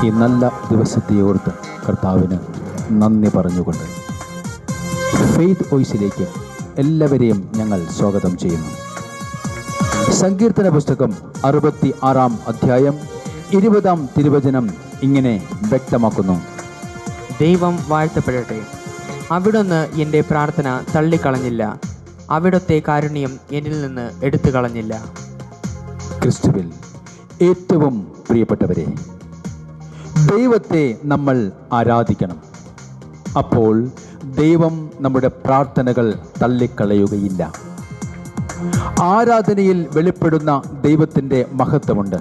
ഈ നല്ല ദിവസത്തെ ഓർത്ത് കർത്താവിന് നന്ദി പറഞ്ഞുകൊണ്ട് ഫെയ്ത്ത് വോയിസിലേക്ക് എല്ലാവരെയും ഞങ്ങൾ സ്വാഗതം ചെയ്യുന്നു. സങ്കീർത്തന പുസ്തകം 66 അധ്യായം 20 തിരുവചനം ഇങ്ങനെ വ്യക്തമാക്കുന്നു: ദൈവം വാഴ്ത്തപ്പെടട്ടെ. അവിടുന്ന് എൻ്റെ പ്രാർത്ഥന തള്ളിക്കളഞ്ഞില്ല, അവിടുത്തെ കാരുണ്യം എന്നിൽ നിന്ന് എടുത്തു കളഞ്ഞില്ല. ക്രിസ്തുവിൽ ഏറ്റവും പ്രിയപ്പെട്ടവരെ, ദൈവത്തെ നമ്മൾ ആരാധിക്കണം. അപ്പോൾ ദൈവം നമ്മുടെ പ്രാർത്ഥനകൾ തള്ളിക്കളയുകയില്ല. ആരാധനയിൽ വെളിപ്പെടുന്ന ദൈവത്തിൻ്റെ മഹത്വമുണ്ട്.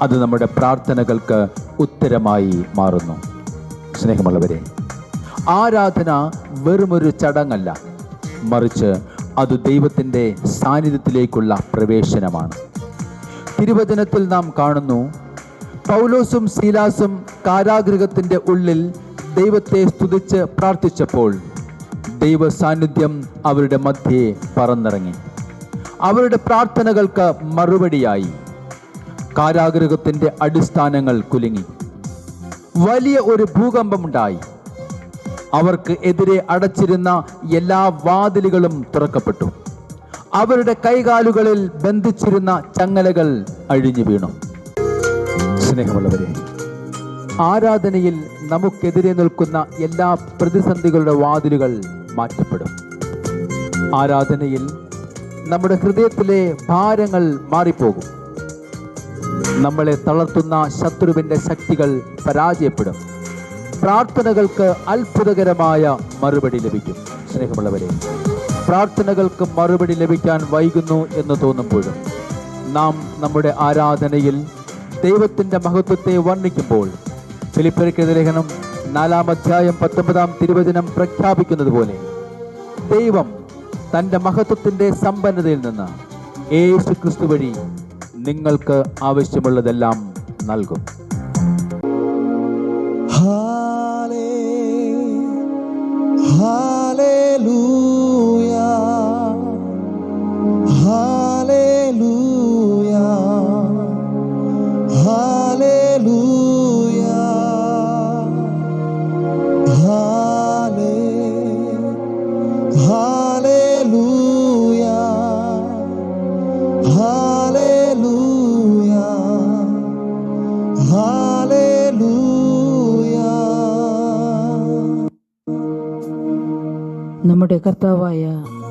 അത് നമ്മുടെ പ്രാർത്ഥനകൾക്ക് ഉത്തരമായി മാറുന്നു. സ്നേഹമുള്ളവരെ, ആരാധന വെറുമൊരു ചടങ്ങല്ല, മറിച്ച് അത് ദൈവത്തിൻ്റെ സാന്നിധ്യത്തിലേക്കുള്ള പ്രവേശനമാണ്. തിരുവചനത്തിൽ നാം കാണുന്നു, പൗലോസും സീലാസും കാരാഗൃഹത്തിൻ്റെ ഉള്ളിൽ ദൈവത്തെ സ്തുതിച്ച് പ്രാർത്ഥിച്ചപ്പോൾ ദൈവ സാന്നിധ്യം അവരുടെ മധ്യേ പറന്നിറങ്ങി. അവരുടെ പ്രാർത്ഥനകൾക്ക് മറുപടിയായി കാരാഗൃഹത്തിൻ്റെ അടിസ്ഥാനങ്ങൾ കുലുങ്ങി. വലിയ ഒരു ഭൂകമ്പമുണ്ടായി. അവർക്ക് എതിരെ അടച്ചിരുന്ന എല്ലാ വാതിലുകളും തുറക്കപ്പെട്ടു. അവരുടെ കൈകാലുകളിൽ ബന്ധിച്ചിരുന്ന ചങ്ങലകൾ അഴിഞ്ഞു വീണു. സ്നേഹമുള്ളവരെ, ആരാധനയിൽ നമുക്കെതിരെ നിൽക്കുന്ന എല്ലാ പ്രതിസന്ധികളുടെ വാതിലുകൾ മാറ്റപ്പെടും. ആരാധനയിൽ നമ്മുടെ ഹൃദയത്തിലെ ഭാരങ്ങൾ മാറിപ്പോകും. നമ്മളെ തളർത്തുന്ന ശത്രുവിൻ്റെ ശക്തികൾ പരാജയപ്പെടും. പ്രാർത്ഥനകൾക്ക് അത്ഭുതകരമായ മറുപടി ലഭിക്കും. സ്നേഹമുള്ളവരെ, പ്രാർത്ഥനകൾക്ക് മറുപടി ലഭിക്കാൻ വൈകുന്നു എന്ന് തോന്നുമ്പോഴും നാം നമ്മുടെ ആരാധനയിൽ ദൈവത്തിൻ്റെ മഹത്വത്തെ വർണ്ണിക്കുമ്പോൾ ഫിലിപ്പിയർക്കെഴുതിയ ലേഖനം 4 അധ്യായം 19 തിരുവചനം പ്രഖ്യാപിക്കുന്നത് പോലെ ദൈവം തൻ്റെ മഹത്വത്തിൻ്റെ സമ്പന്നതയിൽ നിന്ന് യേശു ക്രിസ്തു വഴി നിങ്ങൾക്ക് ആവശ്യമുള്ളതെല്ലാം നൽകും. നമ്മുടെ കർത്താവായ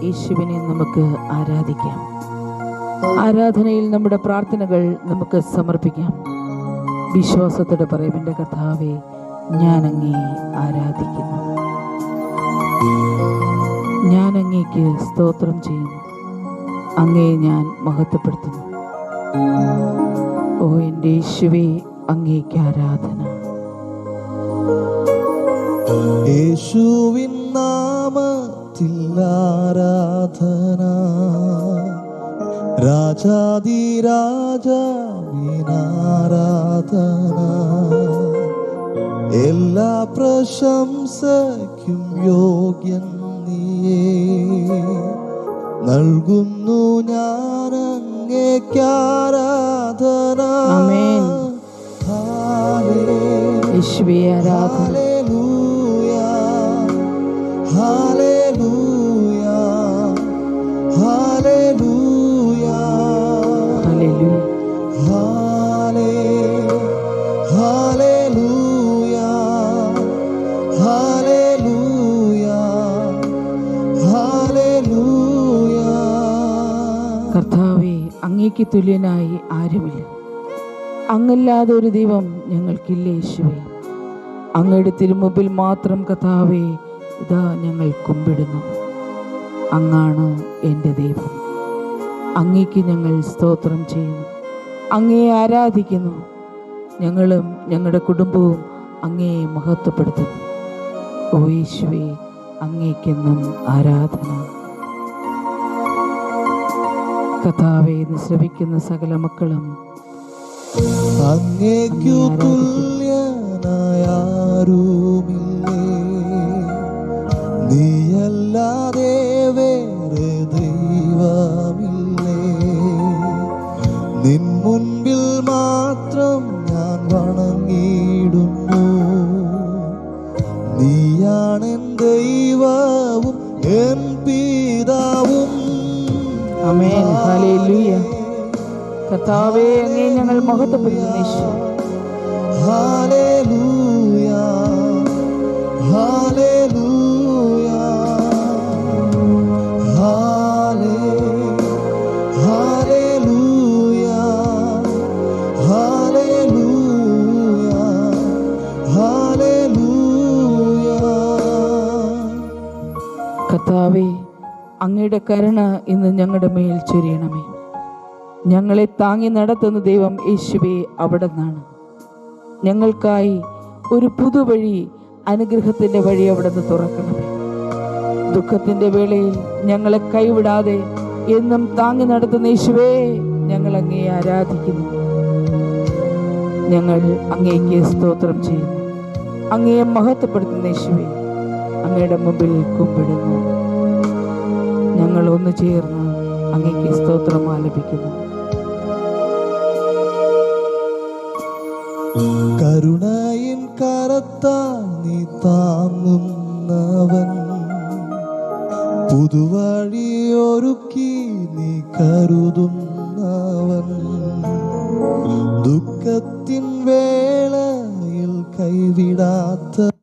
യേശുവിനെ നമുക്ക് ആരാധിക്കാം. ആരാധനയിൽ നമ്മുടെ പ്രാർത്ഥനകൾ നമുക്ക് സമർപ്പിക്കാം. വിശ്വാസത്തോടെ പറയും: എൻ്റെ കർത്താവേ, ഞാൻ അങ്ങേ ആരാധിക്കുന്നു, ഞാൻ അങ്ങേക്ക് സ്തോത്രം ചെയ്യുന്നു, അങ്ങേ ഞാൻ മഹത്വപ്പെടുത്തുന്നു. ഓ എൻ്റെ യേശുവേ, അങ്ങേക്ക് ആരാധന. യേശുവിൻ നാമത്തിൽ ആരാധന, രാജാധിരാജാവിനാരാധന, എല്ലാ പ്രശംസയ്ക്കും യോഗ്യൻ നീയേ, നൽകുന്നു ഞാൻ അങ്ങേക്കാരാധന. ആമേൻ. യേശുവേ ആരാധന. കർത്താവേ, അങ്ങേക്ക് തുല്യനായി ആരുമില്ല. അങ്ങല്ലാതെ ഒരു ദൈവം ഞങ്ങൾക്കില്ല. യേശുവേ, അങ്ങയുടെ തിരുമുമ്പിൽ മാത്രം കർത്താവേ ഇതാ ഞങ്ങൾ കുമ്പിടുന്നു. അങ്ങാണ് എൻ്റെ ദൈവം. അങ്ങേക്ക് ഞങ്ങൾ സ്തോത്രം ചെയ്യുന്നു, അങ്ങേ ആരാധിക്കുന്നു. ഞങ്ങളും ഞങ്ങളുടെ കുടുംബവും അങ്ങേ മഹത്വപ്പെടുത്തുന്നു. ഓ യേശുവേ, അങ്ങേക്കെന്നും ആരാധന. കർത്താവേ, ശ്രവിക്കുന്ന സകല മക്കളും അങ്ങേക്കു തുല്യനായാരുമില്ലേ, നീയല്ലാതെ വേറെ ദൈവമില്ലേ, നിൻ മുൻപിൽ മാത്രം ഞാൻ വണങ്ങി നീയാണെൻ ദൈവവും എൻ പിതാവും. ആമേൻ. ഹല്ലേലൂയ. കർത്താവേ, അങ്ങേ ഞങ്ങൾ മഹത്വപ്പെടുത്തുന്നു യേശുവേ. Hallelujah, hallelujah, hallelujah, hallelujah, hallelujah. കർത്താവേ, അങ്ങയുടെ കരുണ ഇന്ന് ഞങ്ങളുടെ മേൽ ചൊരിയണമേ. ഞങ്ങളെ താങ്ങി നടത്തുന്ന ദൈവം യേശുവേ അവിടെ നിന്നാണ്. ഞങ്ങൾക്കായി ഒരു പുതുവഴി, അനുഗ്രഹത്തിൻ്റെ വഴി അവിടെ നിന്ന് തുറക്കണമേ. ദുഃഖത്തിൻ്റെ വേളയിൽ ഞങ്ങളെ കൈവിടാതെ എന്നും താങ്ങി നടത്തുന്ന യേശുവേ, ഞങ്ങൾ അങ്ങേ ആരാധിക്കുന്നു. ഞങ്ങൾ അങ്ങേക്ക് സ്തോത്രം ചെയ്യുന്നു. അങ്ങയെ മഹത്വപ്പെടുത്തുന്ന യേശുവേ, അങ്ങയുടെ മുമ്പിൽ കുമ്പിടുന്നു. ഞങ്ങൾ ഒന്ന് ചേർന്ന് അങ്ങേക്ക് സ്തോത്രം ആലപിക്കുന്നു. കരുണയിൻ കരത്താൽ നീ താങ്ങുന്നവൻ, പുതുവഴിയൊരുക്കി നീ കരുതുന്നവൻ, ദുഃഖത്തിൻ വേളയിൽ കൈവിടാത്തവൻ,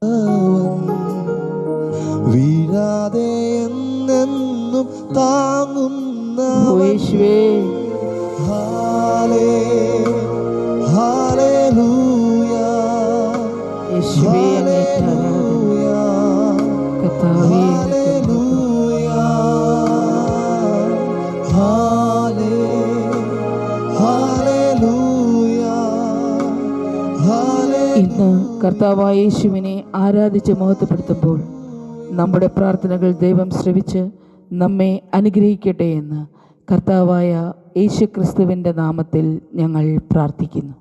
വീഴാതെ എന്നെന്നും താങ്ങുന്നവൻ. യേശുവേ, ഹല്ലേലൂയ, യേശുവേ, അങ്ങേക്ക് ആരാധന. കർത്താവേ, ഹല്ലേലൂയ, ഹല്ലേലൂയ, ഹല്ലേലൂയ. ഇന്ന് കർത്താവായ യേശുവിനെ ആരാധിച്ച് മഹത്വപ്പെടുത്തുമ്പോൾ നമ്മുടെ പ്രാർത്ഥനകൾ ദൈവം ശ്രവിച്ച് നമ്മെ അനുഗ്രഹിക്കട്ടെ എന്ന് കർത്താവായ യേശു ക്രിസ്തുവിൻ്റെ നാമത്തിൽ ഞങ്ങൾ പ്രാർത്ഥിക്കുന്നു.